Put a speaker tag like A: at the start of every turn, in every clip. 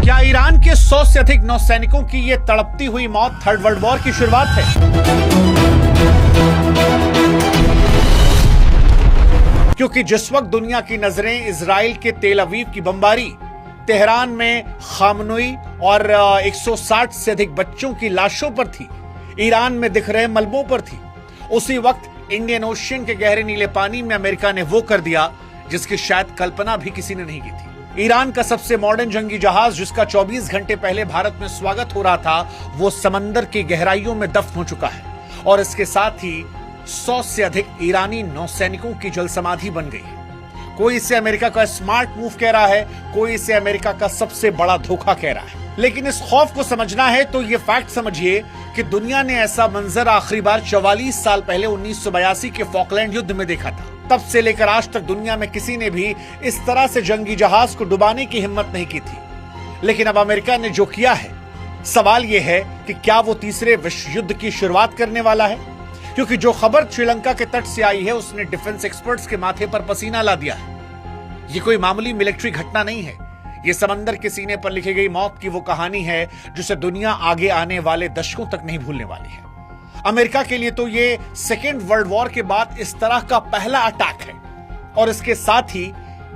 A: क्या ईरान के 100 से अधिक नौसैनिकों की ये तड़पती हुई मौत थर्ड वर्ल्ड वॉर की शुरुआत है? क्योंकि जिस वक्त दुनिया की नजरें इजराइल के तेल अवीव की बमबारी, तेहरान में खामनोई और 160 से अधिक बच्चों की लाशों पर थी, ईरान में दिख रहे मलबों पर थी, उसी वक्त इंडियन ओशियन के गहरे नीले पानी में अमेरिका ने वो कर दिया जिसकी शायद कल्पना भी किसी ने नहीं की थी। ईरान का सबसे मॉडर्न जंगी जहाज, जिसका 24 घंटे पहले भारत में स्वागत हो रहा था, वो समंदर की गहराइयों में दफन हो चुका है और इसके साथ ही 100 से अधिक ईरानी नौसैनिकों की जल समाधि बन गई है। कोई इसे अमेरिका का स्मार्ट मूव कह रहा है, कोई इसे अमेरिका का सबसे बड़ा धोखा कह रहा है। लेकिन इस खौफ को समझना है तो ये फैक्ट समझिए कि दुनिया ने ऐसा मंजर आखिरी बार 44 साल पहले 1982 के फॉकलैंड युद्ध में देखा था। तब से लेकर आज तक दुनिया में किसी ने भी इस तरह से जंगी जहाज को डुबाने की हिम्मत नहीं की थी। लेकिन अब अमेरिका ने जो किया है, सवाल यह है कि क्या वो तीसरे विश्व युद्ध की शुरुआत करने वाला है? क्योंकि जो खबर श्रीलंका के तट से आई है उसने डिफेंस एक्सपर्ट्स के माथे पर पसीना ला दिया है। ये कोई मामूली मिलिट्री घटना नहीं है, ये समंदर के सीने पर लिखी गई मौत की वो कहानी है जिसे दुनिया आगे आने वाले दशकों तक नहीं भूलने वाली है। अमेरिका के लिए तो ये सेकेंड वर्ल्ड वॉर के बाद इस तरह का पहला अटैक है और इसके साथ ही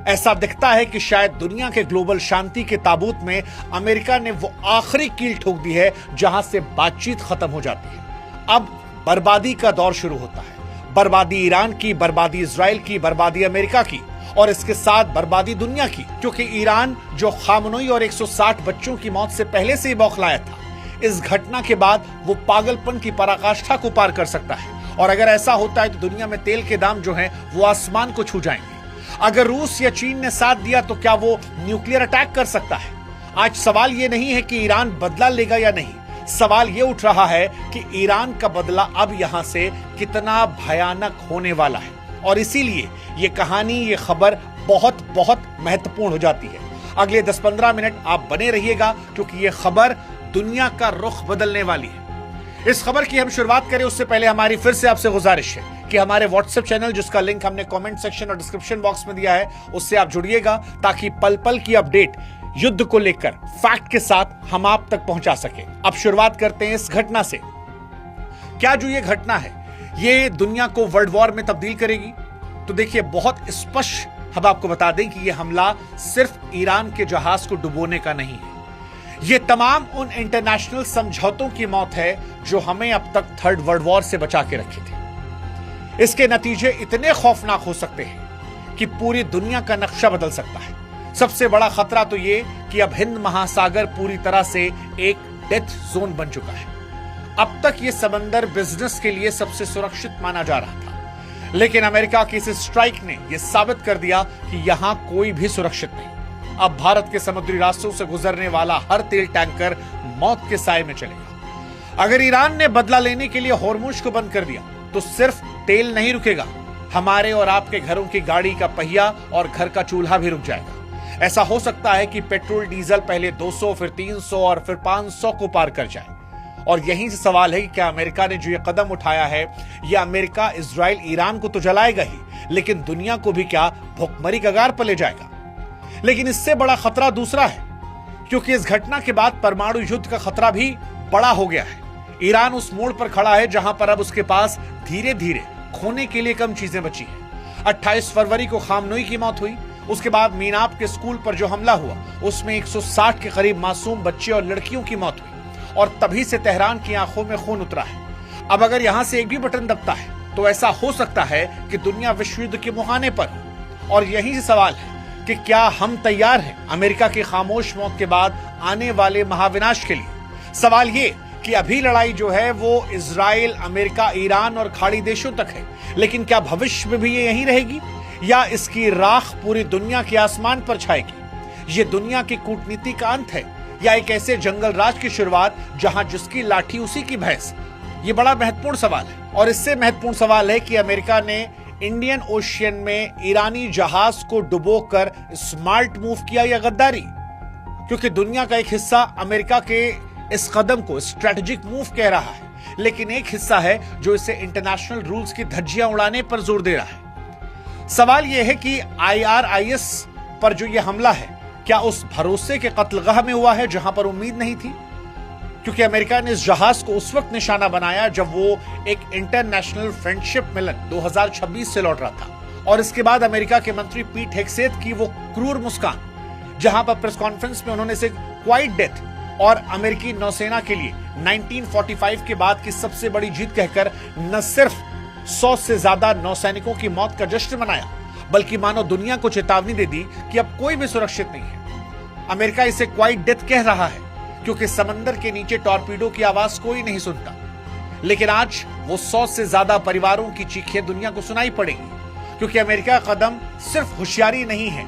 A: ऐसा दिखता है कि शायद दुनिया के ग्लोबल शांति के ताबूत में अमेरिका ने वो आखिरी कील ठोक दी है जहां से बातचीत खत्म हो जाती है। अब बर्बादी का दौर शुरू होता है। बर्बादी ईरान की, बर्बादी इजराइल की, बर्बादी अमेरिका की और इसके साथ बर्बादी दुनिया की, क्योंकि ईरान जो खामनोई और 160 बच्चों की मौत से पहले से ही बौखलाया था, इस घटना के बाद वो पागलपन की पराकाष्ठा को पार कर सकता है। और अगर ऐसा होता है तो दुनिया में तेल के दाम जो हैं वो आसमान को छू जाएंगे। अगर रूस या चीन ने साथ दिया तो क्या वो न्यूक्लियर अटैक कर सकता है? आज सवाल ये नहीं है कि ईरान बदला लेगा या नहीं, सवाल ये उठ रहा है कि ईरान का बदला अब यहां से कितना भयानक होने वाला है। और इसीलिए ये कहानी, ये खबर बहुत बहुत महत्वपूर्ण हो जाती है। अगले 10-15 मिनट आप बने रहिएगा क्योंकि ये खबर दुनिया का रुख बदलने वाली है। इस खबर की हम शुरुआत करें उससे पहले हमारी फिर से आपसे गुजारिश है कि हमारे व्हाट्सएप चैनल, जिसका लिंक हमने कमेंट सेक्शन और डिस्क्रिप्शन बॉक्स में दिया है, उससे आप जुड़िएगा ताकि पल पल की अपडेट युद्ध को लेकर फैक्ट के साथ हम आप तक पहुंचा सके। अब शुरुआत करते हैं इस घटना से। क्या जो ये घटना है ये दुनिया को वर्ल्ड वॉर में तब्दील करेगी? तो देखिए, बहुत स्पष्ट हम आपको बता दें कि यह हमला सिर्फ ईरान के जहाज को डुबोने का नहीं है, ये तमाम उन इंटरनेशनल समझौतों की मौत है जो हमें अब तक थर्ड वर्ल्ड वॉर से बचा के रखे थे। इसके नतीजे इतने खौफनाक हो सकते हैं कि पूरी दुनिया का नक्शा बदल सकता है। सबसे बड़ा खतरा तो ये कि अब हिंद महासागर पूरी तरह से एक डेथ जोन बन चुका है। अब तक ये समंदर बिजनेस के लिए सबसे सुरक्षित माना जा रहा था, लेकिन अमेरिका की इस स्ट्राइक ने यह साबित कर दिया कि यहां कोई भी सुरक्षित नहीं। अब भारत के समुद्री रास्तों से गुजरने वाला हर तेल टैंकर मौत के साए में चलेगा। अगर ईरान ने बदला लेने के लिए होर्मुज को बंद कर दिया तो सिर्फ तेल नहीं रुकेगा, हमारे और आपके घरों की गाड़ी का पहिया और घर का चूल्हा भी रुक जाएगा। ऐसा हो सकता है कि पेट्रोल डीजल पहले 200, फिर 300 और फिर 500 को पार कर जाए। और यहीं से सवाल है कि क्या अमेरिका ने जो ये कदम उठाया है, यह अमेरिका इजराइल ईरान को तो जलाएगा ही, लेकिन दुनिया को भी क्या भुखमरी कगार पर ले जाएगा? लेकिन इससे बड़ा खतरा दूसरा है, क्योंकि इस घटना के बाद परमाणु युद्ध का खतरा भी बड़ा हो गया है। ईरान उस मोड़ पर खड़ा है जहां पर अब उसके पास धीरे धीरे खोने के लिए कम चीजें बची हैं। 28 फरवरी को खामनोई की मौत हुई, उसके बाद मीनाप के स्कूल पर जो हमला हुआ उसमें 160 के करीब मासूम बच्चे और लड़कियों की मौत हुई और तभी से तेहरान की आंखों में खून उतरा है। अब अगर यहां से एक भी बटन दबता है तो ऐसा हो सकता है कि दुनिया विश्व युद्ध के मुहाने पर हो। और यही से सवाल है कि क्या हम तैयार हैं अमेरिका की खामोश मौत के बाद आने वाले महाविनाश के लिए? सवाल ये कि अभी लड़ाई जो है वो इजराइल, अमेरिका, ईरान और खाड़ी देशों तक है, लेकिन क्या भविष्य में भी ये यहीं रहेगी या इसकी राख पूरी दुनिया के आसमान पर छाएगी? ये दुनिया की कूटनीति का अंत है या एक ऐसे जंगल राज की शुरुआत जहां जिसकी लाठी उसी की भैंस? ये बड़ा महत्वपूर्ण सवाल है। और इससे महत्वपूर्ण सवाल है कि अमेरिका ने इंडियन ओशियन में ईरानी जहाज को डुबोकर स्मार्ट मूव किया या गद्दारी? क्योंकि दुनिया का एक हिस्सा अमेरिका के इस कदम को स्ट्रेटेजिक मूव कह रहा है, लेकिन एक हिस्सा है जो इसे इंटरनेशनल रूल्स की धज्जियां उड़ाने पर जोर दे रहा है। सवाल यह है कि IRIS पर जो यह हमला है, क्या उस भरोसे के कत्लगाह में हुआ है जहां पर उम्मीद नहीं थी? क्योंकि अमेरिका ने इस जहाज को उस वक्त निशाना बनाया जब वो एक इंटरनेशनल फ्रेंडशिप मिलन 2026 से लौट रहा था। और इसके बाद अमेरिका के मंत्री पीट हेग्सेथ की वो क्रूर मुस्कान, जहां पर प्रेस कॉन्फ्रेंस में उन्होंने इसे क्वाइट डेथ और अमेरिकी नौसेना के लिए 1945 के बाद की सबसे बड़ी जीत कहकर न सिर्फ 100 से ज्यादा नौसैनिकों की मौत का जश्न मनाया, बल्कि मानो दुनिया को चेतावनी दे दी कि अब कोई भी सुरक्षित नहीं है। अमेरिका इसे क्वाइट डेथ कह रहा है क्योंकि समंदर के नीचे टॉर्पीडो की आवाज कोई नहीं सुनता। लेकिन आज वो 100 से ज्यादा परिवारों की चीखें दुनिया को सुनाई पड़ेंगी, क्योंकि अमेरिका का कदम सिर्फ होशियारी नहीं है,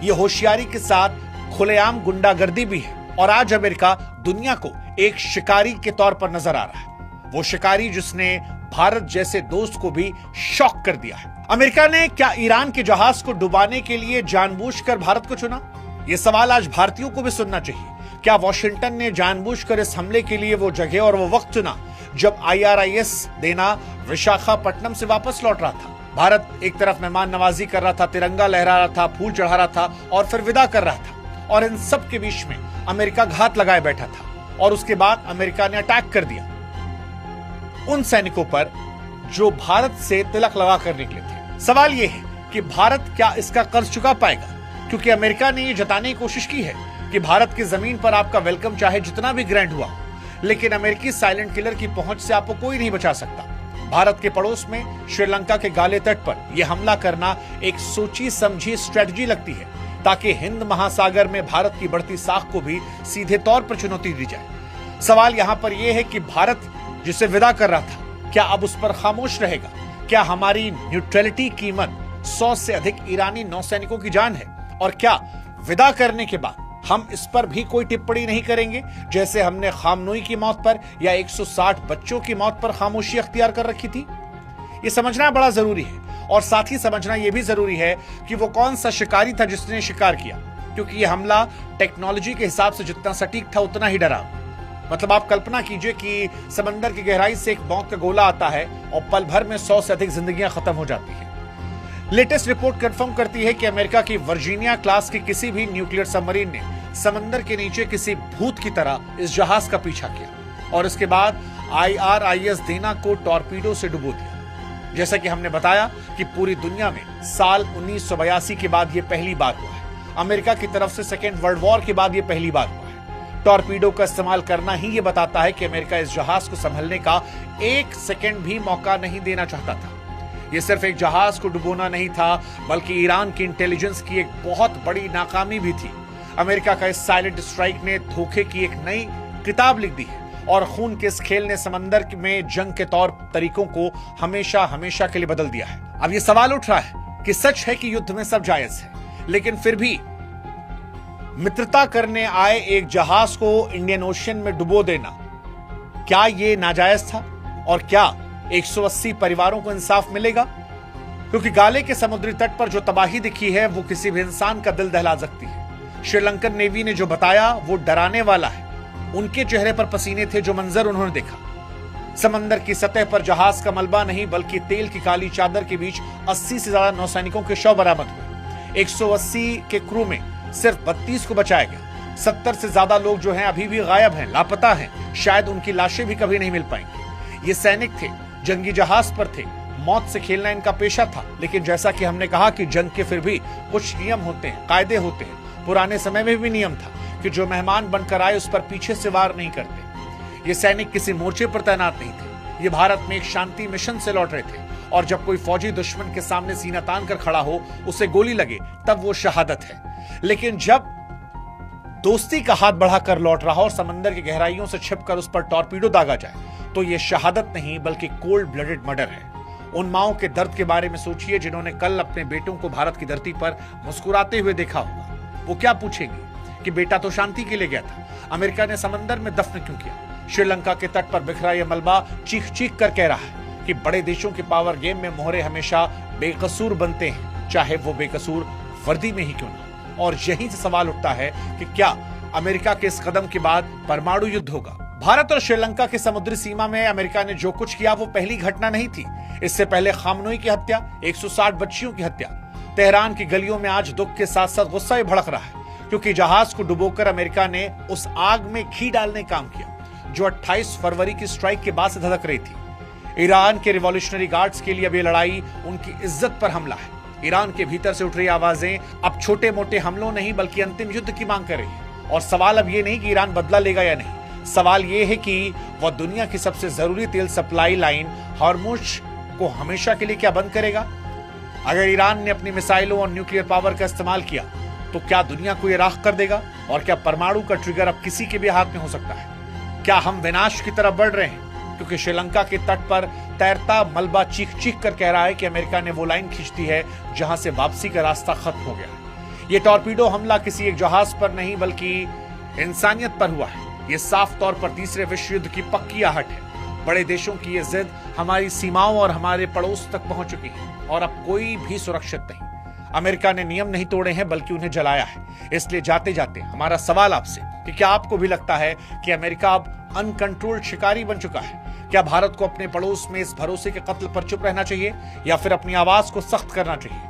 A: ये होशियारी के साथ खुलेआम गुंडागर्दी भी है। और आज अमेरिका दुनिया को एक शिकारी के तौर पर नजर आ रहा है, वो शिकारी जिसने भारत जैसे दोस्त को भी शॉक कर दिया है। अमेरिका ने क्या ईरान के जहाज को डुबाने के लिए जानबूझकर भारत को चुना? यह सवाल आज भारतीयों को भी सुनना चाहिए। क्या वॉशिंगटन ने जानबूझकर इस हमले के लिए वो जगह और वो वक्त चुना जब IRIS देना विशाखापट्टनम से वापस लौट रहा था? भारत एक तरफ मेहमान नवाजी कर रहा था, तिरंगा लहरा रहा था, फूल चढ़ा रहा था और फिर विदा कर रहा था, और इन सब के बीच में अमेरिका घात लगाए बैठा था। और उसके बाद अमेरिका ने अटैक कर दिया उन सैनिकों पर जो भारत से तिलक लगा कर निकले थे। सवाल यह है कि भारत क्या इसका कर्ज चुका पाएगा? क्योंकि अमेरिका ने यह जताने की कोशिश की है कि भारत की जमीन पर आपका वेलकम चाहे जितना भी ग्रैंड हुआ, लेकिन अमेरिकी साइलेंट किलर की पहुंच से आपको कोई नहीं बचा सकता। भारत के पड़ोस में श्रीलंका के गाले तट पर यह हमला करना एक सोची समझी स्ट्रेटजी लगती है, ताकि हिंद महासागर में भारत की बढ़ती साख को भी सीधे तौर पर चुनौती दी जाए। सवाल यहां पर यह है कि भारत जिसे विदा कर रहा था, क्या अब उस पर खामोश रहेगा? क्या हमारी न्यूट्रलिटी कीमत 100 से अधिक ईरानी नौसैनिकों की जान है? और क्या विदा करने के बाद हम इस पर भी कोई टिप्पणी नहीं करेंगे, जैसे हमने खामनोई की मौत पर या 160 बच्चों की मौत पर खामोशी अख्तियार कर रखी थी? यह समझना बड़ा जरूरी है। और साथ ही समझना यह भी जरूरी है कि वो कौन सा शिकारी था जिसने शिकार किया, क्योंकि यह हमला टेक्नोलॉजी के हिसाब से जितना सटीक था उतना ही डरावना। मतलब आप कल्पना कीजिए कि समंदर की गहराई से एक बॉम्ब का गोला आता है और पल भर में 100 से अधिक जिंदगियां खत्म हो जाती हैं। लेटेस्ट रिपोर्ट कंफर्म करती है कि अमेरिका की वर्जीनिया क्लास की किसी भी न्यूक्लियर सबमरीन ने समंदर के नीचे किसी भूत की तरह इस जहाज का पीछा किया और इसके बाद IRIS देना को टॉर्पीडो से डुबो दिया। जैसा कि हमने बताया कि पूरी दुनिया में साल 1982 के बाद यह पहली बार हुआ है। अमेरिका की तरफ से सेकेंड वर्ल्ड वॉर के बाद यह पहली बार हुआ है। टॉर्पीडो का इस्तेमाल करना ही यह बताता है कि अमेरिका इस जहाज को संभलने का एक सेकेंड भी मौका नहीं देना चाहता था। यह सिर्फ एक जहाज को डुबोना नहीं था, बल्कि ईरान की इंटेलिजेंस की एक बहुत बड़ी नाकामी भी थी। अमेरिका का इस साइलेंट स्ट्राइक ने धोखे की एक नई किताब लिख दी है और खून के इस खेल ने समंदर में जंग के तौर तरीकों को हमेशा हमेशा के लिए बदल दिया है। अब यह सवाल उठ रहा है कि सच है कि युद्ध में सब जायज है, लेकिन फिर भी मित्रता करने आए एक जहाज को इंडियन ओशन में डुबो देना, क्या यह नाजायज था? और क्या 180 परिवारों को इंसाफ मिलेगा? क्योंकि गाले के समुद्री तट पर जो तबाही दिखी है वो किसी भी इंसान का दिल दहला सकती है। श्रीलंकन नेवी ने जो बताया वो डराने वाला है। उनके चेहरे पर पसीने थे जो मंजर उन्होंने देखा। समंदर की सतह पर जहाज का मलबा नहीं बल्कि तेल की काली चादर के बीच 80 से ज्यादा नौसैनिकों के शव बरामद हुए। 180 के क्रू में सिर्फ 32 को बचाया गया। 70 से ज्यादा लोग जो हैं अभी भी गायब हैं, लापता हैं। शायद उनकी लाशें भी कभी नहीं मिल पाएंगी। ये सैनिक थे, जंगी जहाज पर थे, मौत से खेलना इनका पेशा था। लेकिन जैसा कि हमने कहा कि जंग के फिर भी कुछ नियम होते हैं, कायदे होते हैं। पुराने समय में भी नियम था कि जो मेहमान बनकर आए उस पर पीछे से वार नहीं करते। ये सैनिक किसी मोर्चे पर तैनात नहीं थे। ये भारत में एक शांति मिशन से लौट रहे थे और जब कोई फौजी दुश्मन के सामने सीना तान कर खड़ा हो, उसे गोली लगे, तब वो शहादत है। लेकिन जब दोस्ती का हाथ बढ़ाकर लौट रहा और समंदर की गहराइयों से छिपकर उस पर टॉर्पीडो दागा जाए, तो ये शहादत नहीं बल्कि कोल्ड ब्लडेड मर्डर है। उन माओं के दर्द के बारे में सोचिए जिन्होंने कल अपने बेटों को भारत की धरती पर मुस्कुराते हुए देखा होगा। वो क्या पूछेंगे कि बेटा तो शांति के लिए गया था, अमेरिका ने समंदर में दफन क्यों किया? श्रीलंका के तट पर बिखरा यह मलबा चीख चीख कर कह रहा है कि बड़े देशों के पावर गेम में मोहरे हमेशा बेकसूर बनते हैं, चाहे वो बेकसूर वर्दी में ही क्यों ना। और यहीं से सवाल उठता है कि क्या अमेरिका के इस कदम के बाद परमाणु युद्ध होगा? भारत और श्रीलंका की समुद्री सीमा में अमेरिका ने जो कुछ किया वो पहली घटना नहीं थी। इससे पहले खामनोई की हत्या, 160 बच्चियों की हत्या। तेहरान की गलियों में आज दुख के साथ साथ गुस्सा भी भड़क रहा है, क्योंकि जहाज को डुबोकर अमेरिका ने उस आग में घी डालने का काम किया जो 28 फरवरी की स्ट्राइक के बाद से धधक रही थी। ईरान के रिवॉल्यूशनरी गार्ड्स के लिए अब ये लड़ाई उनकी इज्जत पर हमला है। ईरान के भीतर से उठ रही आवाजें अब छोटे मोटे हमलों नहीं बल्कि अंतिम युद्ध की मांग कर रही है। और सवाल अब ये नहीं कि ईरान बदला लेगा या नहीं, सवाल ये है कि वह दुनिया की सबसे जरूरी तेल सप्लाई लाइन हॉर्मुज को हमेशा के लिए क्या बंद करेगा। अगर ईरान ने अपनी मिसाइलों और न्यूक्लियर पावर का इस्तेमाल किया तो क्या दुनिया को यह राख कर देगा? और क्या परमाणु का ट्रिगर अब किसी के भी हाथ में हो सकता है? क्या हम विनाश की तरफ बढ़ रहे हैं? क्योंकि श्रीलंका के तट पर तैरता मलबा चीख चीख कर कह रहा है कि अमेरिका ने वो लाइन खींच दी है जहां से वापसी का रास्ता खत्म हो गया है। ये टॉर्पीडो हमला किसी एक जहाज पर नहीं बल्कि इंसानियत पर हुआ है। ये साफ तौर पर तीसरे विश्व युद्ध की पक्की आहट है। बड़े देशों की ये जिद हमारी सीमाओं और हमारे पड़ोस तक पहुंच चुकी है और अब कोई भी सुरक्षित नहीं। अमेरिका ने नियम नहीं तोड़े हैं बल्कि उन्हें जलाया है। इसलिए जाते जाते हमारा सवाल आपसे कि क्या आपको भी लगता है कि अमेरिका अब अनकंट्रोल्ड शिकारी बन चुका है? क्या भारत को अपने पड़ोस में इस भरोसे के कत्ल पर चुप रहना चाहिए या फिर अपनी आवाज को सख्त करना चाहिए?